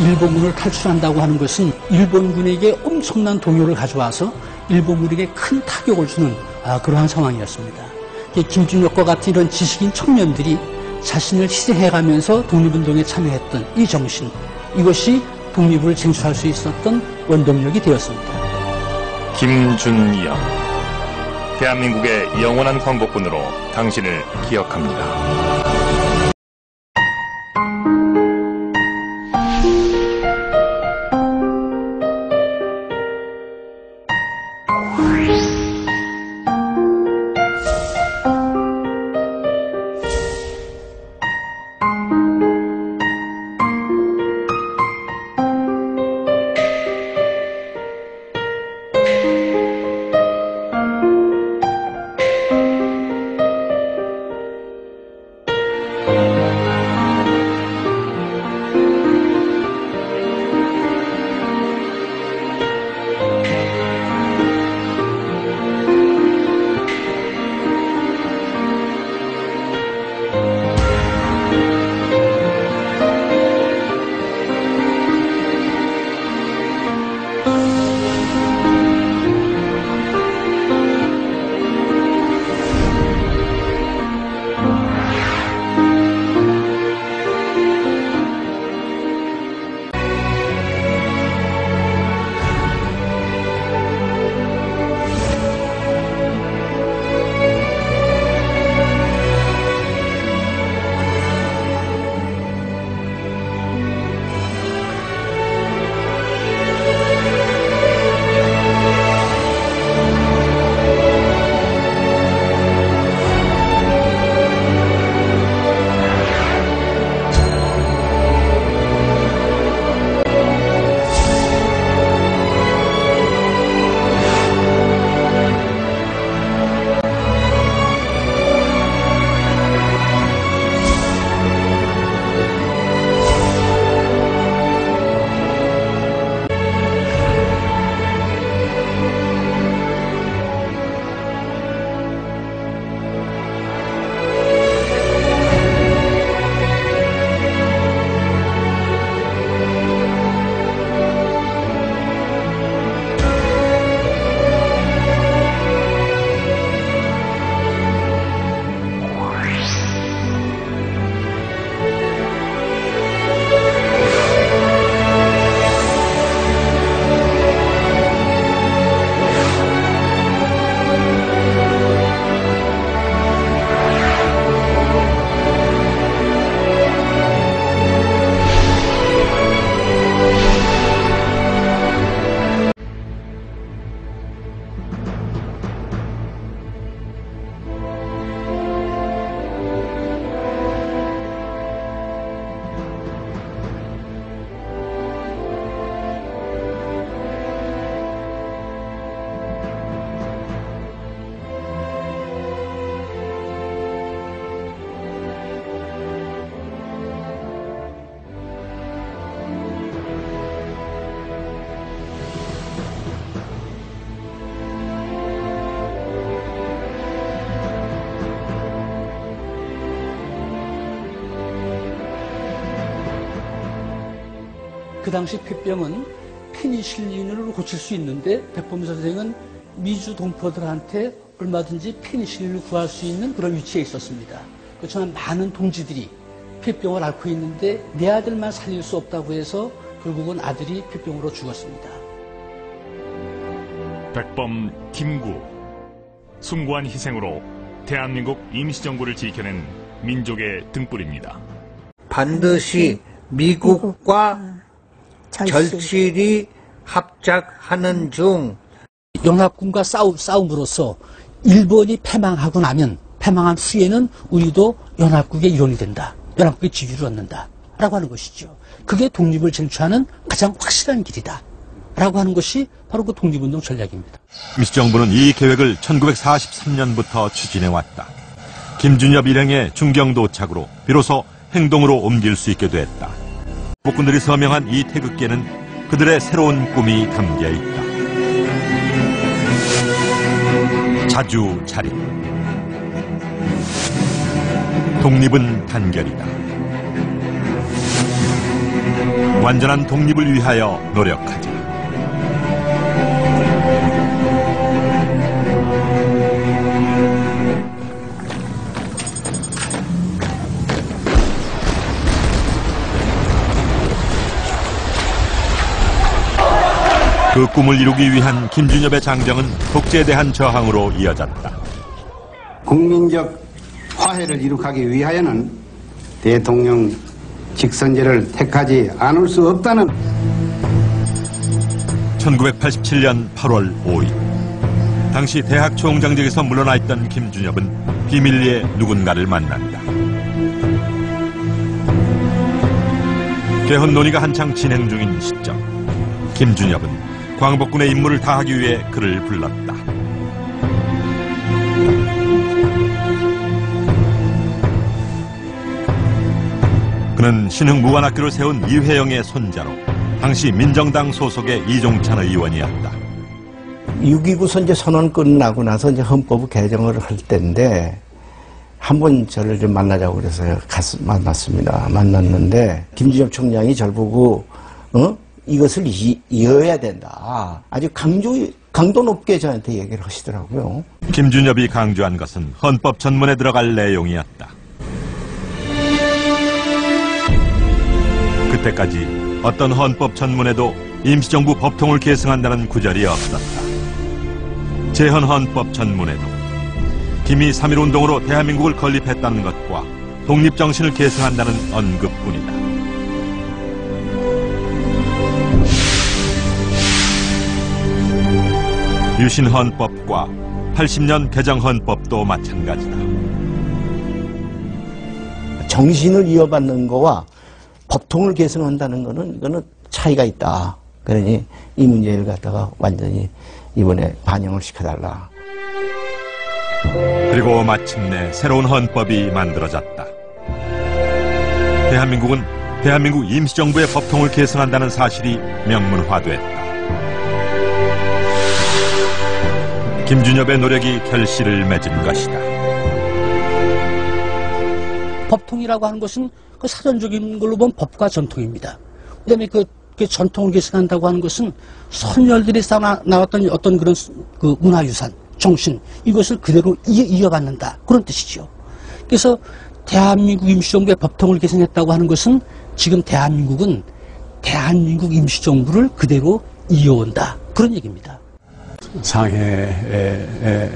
일본군을 탈출한다고 하는 것은 일본군에게 엄청난 동요를 가져와서 일본군에게 큰 타격을 주는 그러한 상황이었습니다. 김준혁과 같은 이런 지식인 청년들이 자신을 희생해가면서 독립운동에 참여했던 이 정신, 이것이 독립을 쟁취할 수 있었던 원동력이 되었습니다. 김준영, 대한민국의 영원한 광복군으로 당신을 기억합니다. 그 당시 폐병은 페니실린으로 고칠 수 있는데 백범 선생은 미주 동포들한테 얼마든지 페니실린을 구할 수 있는 그런 위치에 있었습니다. 그렇지만 많은 동지들이 폐병을 앓고 있는데 내 아들만 살릴 수 없다고 해서 결국은 아들이 폐병으로 죽었습니다. 백범 김구, 숭고한 희생으로 대한민국 임시정부를 지켜낸 민족의 등불입니다. 반드시 미국과 절실히 합작하는 중 연합군과 싸움으로써 일본이 패망하고 나면 패망한 후에는 우리도 연합국의 일원이 된다. 연합국의 지위를 얻는다. 라고 하는 것이죠. 그게 독립을 쟁취하는 가장 확실한 길이다. 라고 하는 것이 바로 그 독립운동 전략입니다. 임시정부는 이 계획을 1943년부터 추진해왔다. 김준엽 일행의 중경 도착으로 비로소 행동으로 옮길 수 있게 됐다. 복군들이 서명한 이 태극기에는 그들의 새로운 꿈이 담겨 있다. 자주 차림. 독립은 단결이다. 완전한 독립을 위하여 노력하자. 그 꿈을 이루기 위한 김준엽의 장정은 독재에 대한 저항으로 이어졌다. 국민적 화해를 이룩하기 위하여는 대통령 직선제를 택하지 않을 수 없다는 1987년 8월 5일 당시 대학 총장직에서 물러나 있던 김준엽은 비밀리에 누군가를 만난다. 개헌 논의가 한창 진행 중인 시점, 김준엽은 광복군의 임무를 다하기 위해 그를 불렀다. 그는 신흥무관학교를 세운 이회영의 손자로 당시 민정당 소속의 이종찬 의원이었다. 6.29 선제 선언 끝나고 나서 이제 헌법 개정을 할 때인데 한번 저를 좀 만나자고 그래서 만났습니다. 만났는데 김준엽 총장이 저를 보고 이것을 이어야 된다. 아주 강도 높게 저한테 얘기를 하시더라고요. 김준엽이 강조한 것은 헌법 전문에 들어갈 내용이었다. 그때까지 어떤 헌법 전문에도 임시정부 법통을 계승한다는 구절이 없었다. 재헌 헌법 전문에도 김이 3.1운동으로 대한민국을 건립했다는 것과 독립정신을 계승한다는 언급뿐이다. 유신헌법과 80년 개정헌법도 마찬가지다. 정신을 이어받는 거와 법통을 계승한다는 거는 차이가 있다. 그러니 이 문제를 갖다가 완전히 이번에 반영을 시켜달라. 그리고 마침내 새로운 헌법이 만들어졌다. 대한민국 임시정부의 법통을 계승한다는 사실이 명문화됐다. 김준엽의 노력이 결실을 맺은 것이다. 법통이라고 하는 것은 그 사전적인 걸로 보면 법과 전통입니다. 그다음에 그 전통을 계승한다고 하는 것은 선열들이 나왔던 어떤 그런 그 문화유산, 정신, 이것을 그대로 이어받는다. 그런 뜻이죠. 그래서 대한민국 임시정부의 법통을 계승했다고 하는 것은 지금 대한민국은 대한민국 임시정부를 그대로 이어온다. 그런 얘기입니다. 상해에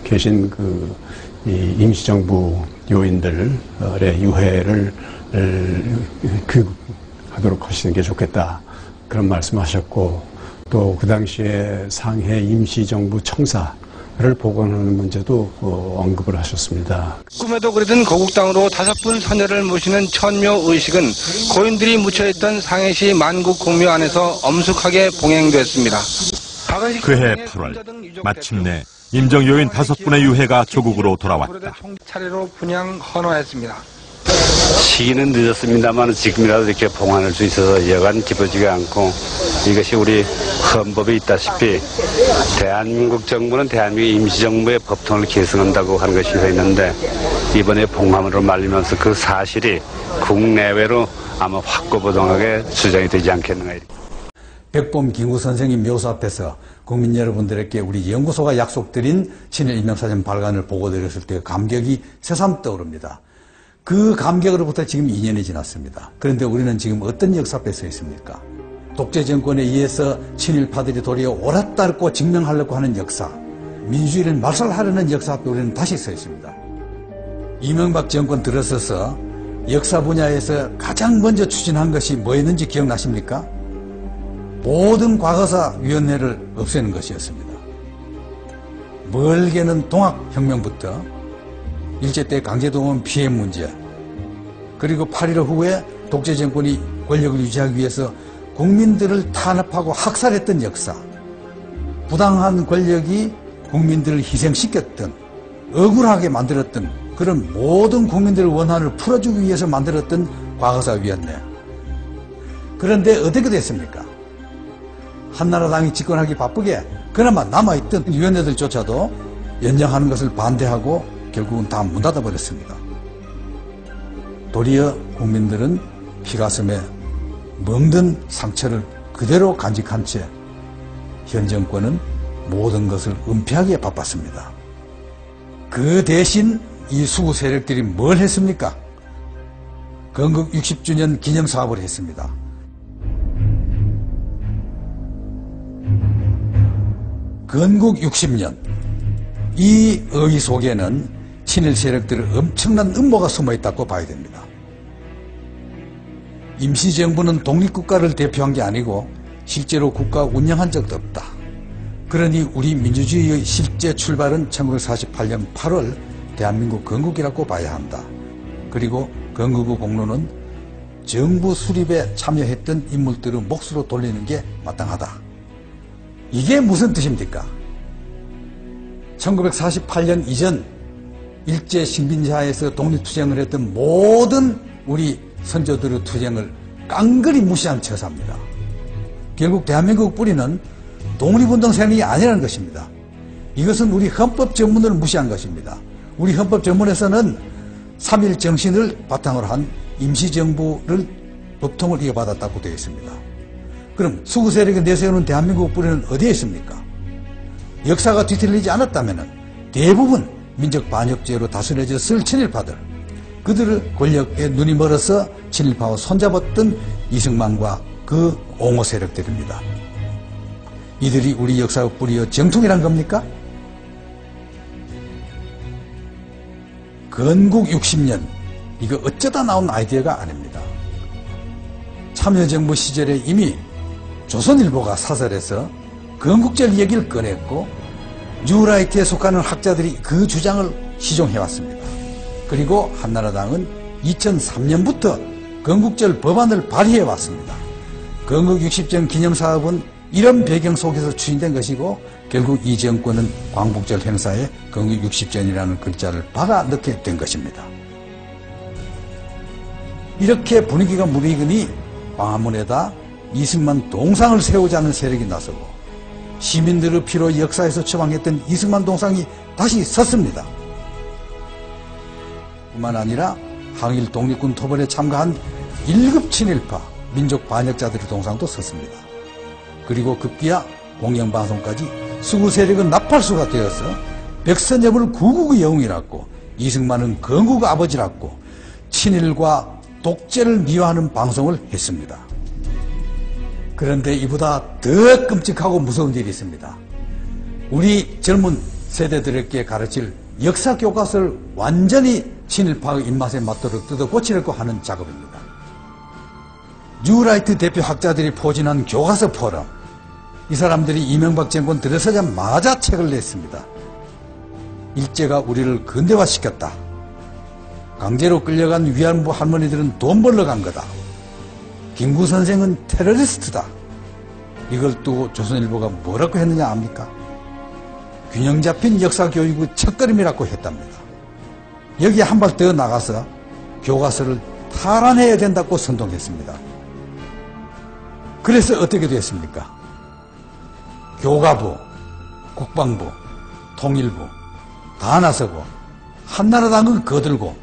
계신 이 임시정부 요인들의 유해를 교육하도록 하시는 게 좋겠다. 그런 말씀하셨고, 또 그 당시에 상해 임시정부 청사를 복원하는 문제도 언급을 하셨습니다. 꿈에도 그리던 거국당으로 5분 선녀를 모시는 천묘의식은 고인들이 묻혀있던 상해시 만국공묘 안에서 엄숙하게 봉행됐습니다. 그해 8월 마침내 임정요인 5분의 유해가 조국으로 돌아왔다. 차례로 분양 헌화했습니다. 시기는 늦었습니다만 지금이라도 이렇게 봉안할 수 있어서 여간 기쁘지가 않고, 이것이 우리 헌법에 있다시피 대한민국 정부는 대한민국 임시정부의 법통을 계승한다고 하는 것이 서 있는데, 이번에 봉함으로 말리면서 그 사실이 국내외로 아마 확고부동하게 주장이 되지 않겠는가. 백범 김구 선생님 묘소 앞에서 국민 여러분들에게 우리 연구소가 약속드린 친일 인명사전 발간을 보고드렸을 때 감격이 새삼 떠오릅니다. 그 감격으로부터 지금 2년이 지났습니다. 그런데 우리는 지금 어떤 역사 앞에 서 있습니까? 독재 정권에 의해서 친일파들이 도리어 옳았다 고 증명하려고 하는 역사, 민주주의를 말살하려는 역사 앞에 우리는 다시 서 있습니다. 이명박 정권 들어서서 역사 분야에서 가장 먼저 추진한 것이 뭐였는지 기억나십니까? 모든 과거사위원회를 없애는 것이었습니다. 멀게는 동학혁명부터 일제 때 강제동원 피해 문제, 그리고 8.15 후에 독재 정권이 권력을 유지하기 위해서 국민들을 탄압하고 학살했던 역사, 부당한 권력이 국민들을 희생시켰던, 억울하게 만들었던 그런 모든 국민들의 원한을 풀어주기 위해서 만들었던 과거사위원회. 그런데 어떻게 됐습니까? 한나라당이 집권하기 바쁘게 그나마 남아있던 위원회들조차도 연장하는 것을 반대하고 결국은 다 문 닫아버렸습니다. 도리어 국민들은 피가슴에 멍든 상처를 그대로 간직한 채 현 정권은 모든 것을 은폐하기에 바빴습니다. 그 대신 이 수구 세력들이 뭘 했습니까? 건국 60주년 기념사업을 했습니다. 건국 60년, 이 의의 속에는 친일 세력들의 엄청난 음모가 숨어있다고 봐야 됩니다. 임시정부는 독립국가를 대표한 게 아니고 실제로 국가 운영한 적도 없다. 그러니 우리 민주주의의 실제 출발은 1948년 8월 대한민국 건국이라고 봐야 한다. 그리고 건국 후 공로는 정부 수립에 참여했던 인물들의 몫으로 돌리는 게 마땅하다. 이게 무슨 뜻입니까? 1948년 이전 일제 식민지하에서 독립투쟁을 했던 모든 우리 선조들의 투쟁을 깡그리 무시한 처사입니다. 결국 대한민국 뿌리는 독립운동 세력이 아니라는 것입니다. 이것은 우리 헌법 전문을 무시한 것입니다. 우리 헌법 전문에서는 3.1 정신을 바탕으로 한 임시정부를 법통을 이어받았다고 되어 있습니다. 그럼 수구 세력이 내세우는 대한민국 뿌리는 어디에 있습니까? 역사가 뒤틀리지 않았다면 대부분 민족 반역죄로 다스려졌을 친일파들, 그들을 권력에 눈이 멀어서 친일파와 손잡았던 이승만과 그 옹호 세력들입니다. 이들이 우리 역사의 뿌리여 정통이란 겁니까? 건국 60년, 이거 어쩌다 나온 아이디어가 아닙니다. 참여정부 시절에 이미 조선일보가 사설에서 건국절 얘기를 꺼냈고 뉴라이트에 속하는 학자들이 그 주장을 시종해왔습니다. 그리고 한나라당은 2003년부터 건국절 법안을 발의해왔습니다. 건국 60전 기념사업은 이런 배경 속에서 추진된 것이고 결국 이 정권은 광복절 행사에 건국 60전이라는 글자를 박아 넣게 된 것입니다. 이렇게 분위기가 무르익으니 광화문에다 이승만 동상을 세우자는 세력이 나서고 시민들의 피로 역사에서 처방했던 이승만 동상이 다시 섰습니다. 뿐만 아니라 항일 독립군 토벌에 참가한 1급 친일파 민족 반역자들의 동상도 섰습니다. 그리고 급기야 공영방송까지 수구 세력은 나팔수가 되어서 백선엽을 구국의 영웅이라고, 이승만은 건국의 아버지라고 친일과 독재를 미화하는 방송을 했습니다. 그런데 이보다 더 끔찍하고 무서운 일이 있습니다. 우리 젊은 세대들에게 가르칠 역사 교과서를 완전히 친일파의 입맛에 맞도록 뜯어 고치려고 하는 작업입니다. 뉴라이트 대표 학자들이 포진한 교과서 포럼, 이 사람들이 이명박 정권 들어서자마자 책을 냈습니다. 일제가 우리를 근대화시켰다. 강제로 끌려간 위안부 할머니들은 돈 벌러 간 거다. 김구 선생은 테러리스트다. 이걸 두고 조선일보가 뭐라고 했느냐 압니까? 균형 잡힌 역사교육의 첫걸음이라고 했답니다. 여기에 한 발 더 나가서 교과서를 탈환해야 된다고 선동했습니다. 그래서 어떻게 됐습니까? 교과부, 국방부, 통일부 다 나서고 한나라당은 거들고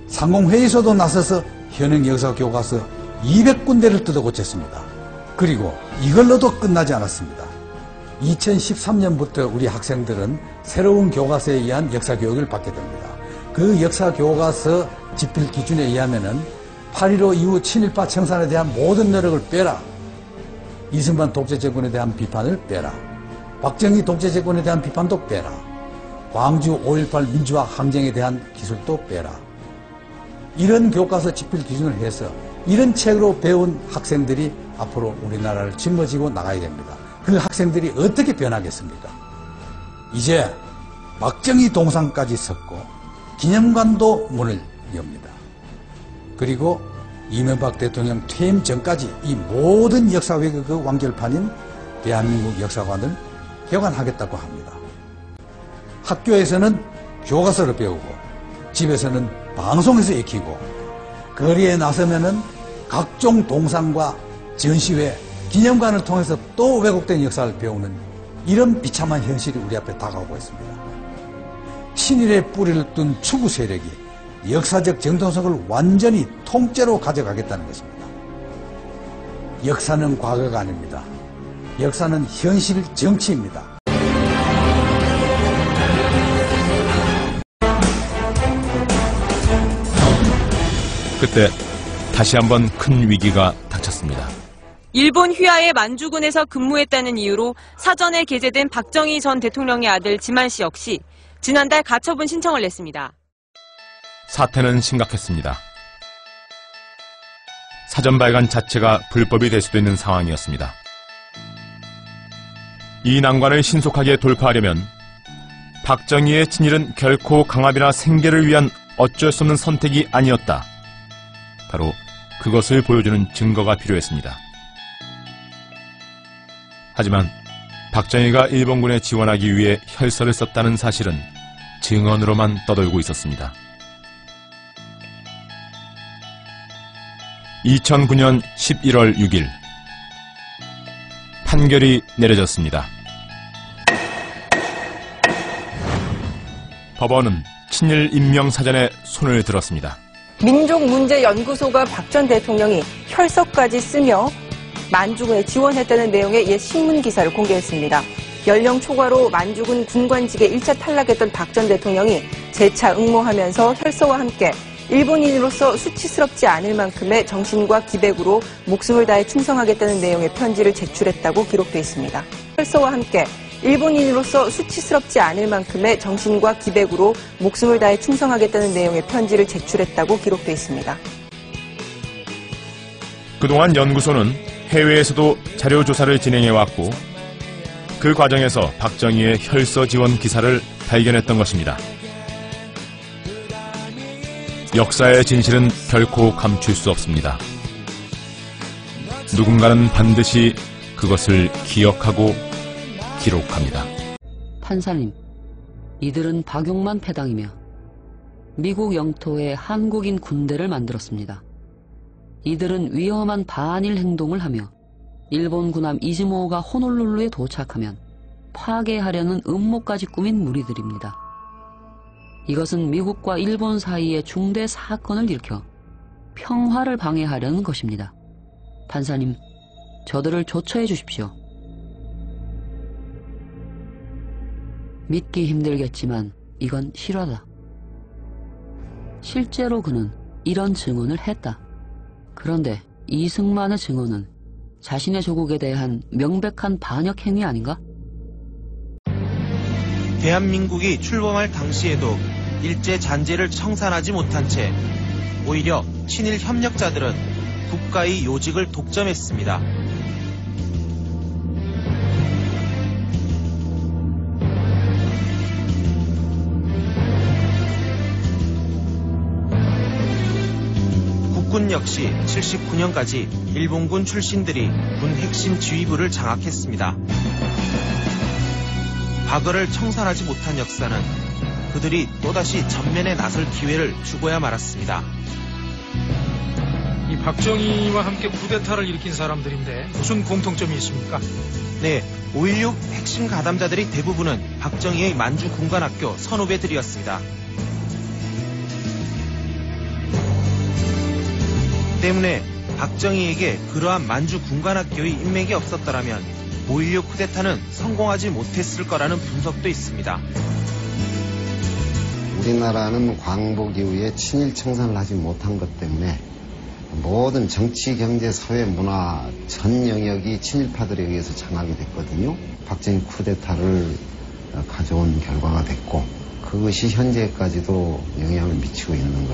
상공회의소도 나서서 현행 역사교과서 200군데를 뜯어 고쳤습니다. 그리고 이걸로도 끝나지 않았습니다. 2013년부터 우리 학생들은 새로운 교과서에 의한 역사교육을 받게 됩니다. 그 역사교과서 집필 기준에 의하면은 8.15 이후 친일파 청산에 대한 모든 노력을 빼라. 이승만 독재정권에 대한 비판을 빼라. 박정희 독재정권에 대한 비판도 빼라. 광주 5.18 민주화 항쟁에 대한 기술도 빼라. 이런 교과서 집필 기준을 해서 이런 책으로 배운 학생들이 앞으로 우리나라를 짊어지고 나가야 됩니다. 그 학생들이 어떻게 변하겠습니까? 이제 박정희 동상까지 섰고 기념관도 문을 엽니다. 그리고 이명박 대통령 퇴임 전까지 이 모든 역사 왜곡의 완결판인 대한민국 역사관을 개관하겠다고 합니다. 학교에서는 교과서를 배우고 집에서는 방송에서 익히고 거리에 나서면은 각종 동상과 전시회, 기념관을 통해서 또 왜곡된 역사를 배우는 이런 비참한 현실이 우리 앞에 다가오고 있습니다. 친일의 뿌리를 둔 추구 세력이 역사적 정통성을 완전히 통째로 가져가겠다는 것입니다. 역사는 과거가 아닙니다. 역사는 현실 정치입니다. 그때 다시 한번 큰 위기가 닥쳤습니다. 일본 휘하의 만주군에서 근무했다는 이유로 사전에 게재된 박정희 전 대통령의 아들 지만 씨 역시 지난달 가처분 신청을 냈습니다. 사태는 심각했습니다. 사전 발간 자체가 불법이 될 수도 있는 상황이었습니다. 이 난관을 신속하게 돌파하려면 박정희의 친일은 결코 강압이나 생계를 위한 어쩔 수 없는 선택이 아니었다. 바로 그것을 보여주는 증거가 필요했습니다. 하지만 박정희가 일본군에 지원하기 위해 혈서를 썼다는 사실은 증언으로만 떠돌고 있었습니다. 2009년 11월 6일 판결이 내려졌습니다. 법원은 친일 임명사전에 손을 들었습니다. 민족문제연구소가 박 전 대통령이 혈서까지 쓰며 만주군에 지원했다는 내용의 옛 신문기사를 공개했습니다. 연령 초과로 만주군 군관직에 1차 탈락했던 박 전 대통령이 재차 응모하면서 혈서와 함께 일본인으로서 수치스럽지 않을 만큼의 정신과 기백으로 목숨을 다해 충성하겠다는 내용의 편지를 제출했다고 기록돼 있습니다. 혈서와 함께 일본인으로서 수치스럽지 않을 만큼의 정신과 기백으로 목숨을 다해 충성하겠다는 내용의 편지를 제출했다고 기록돼 있습니다. 그동안 연구소는 해외에서도 자료 조사를 진행해왔고 그 과정에서 박정희의 혈서 지원 기사를 발견했던 것입니다. 역사의 진실은 결코 감출 수 없습니다. 누군가는 반드시 그것을 기억하고 기록합니다. 판사님, 이들은 박용만 패당이며 미국 영토에 한국인 군대를 만들었습니다. 이들은 위험한 반일 행동을 하며 일본 군함 이즈모호가 호놀룰루에 도착하면 파괴하려는 음모까지 꾸민 무리들입니다. 이것은 미국과 일본 사이에 중대 사건을 일으켜 평화를 방해하려는 것입니다. 판사님, 저들을 조처해 주십시오. 믿기 힘들겠지만 이건 실화다. 실제로 그는 이런 증언을 했다. 그런데 이승만의 증언은 자신의 조국에 대한 명백한 반역 행위 아닌가? 대한민국이 출범할 당시에도 일제 잔재를 청산하지 못한 채 오히려 친일 협력자들은 국가의 요직을 독점했습니다. 국군 역시 79년까지 일본군 출신들이 군 핵심 지휘부를 장악했습니다. 과거를 청산하지 못한 역사는 그들이 또다시 전면에 나설 기회를 주고야 말았습니다. 이 박정희와 함께 쿠데타를 일으킨 사람들인데 무슨 공통점이 있습니까? 네, 5.16 핵심 가담자들이 대부분은 박정희의 만주 군관학교 선후배들이었습니다. 때문에 박정희에게 그러한 만주 군관학교의 인맥이 없었더라면 5.16 쿠데타는 성공하지 못했을 거라는 분석도 있습니다. 우리나라는 광복 이후에 친일 청산을 하지 못한 것 때문에 모든 정치, 경제, 사회, 문화 전 영역이 친일파들에 의해서 장악이 됐거든요. 박정희 쿠데타를 가져온 결과가 됐고 그것이 현재까지도 영향을 미치고 있는 거예요.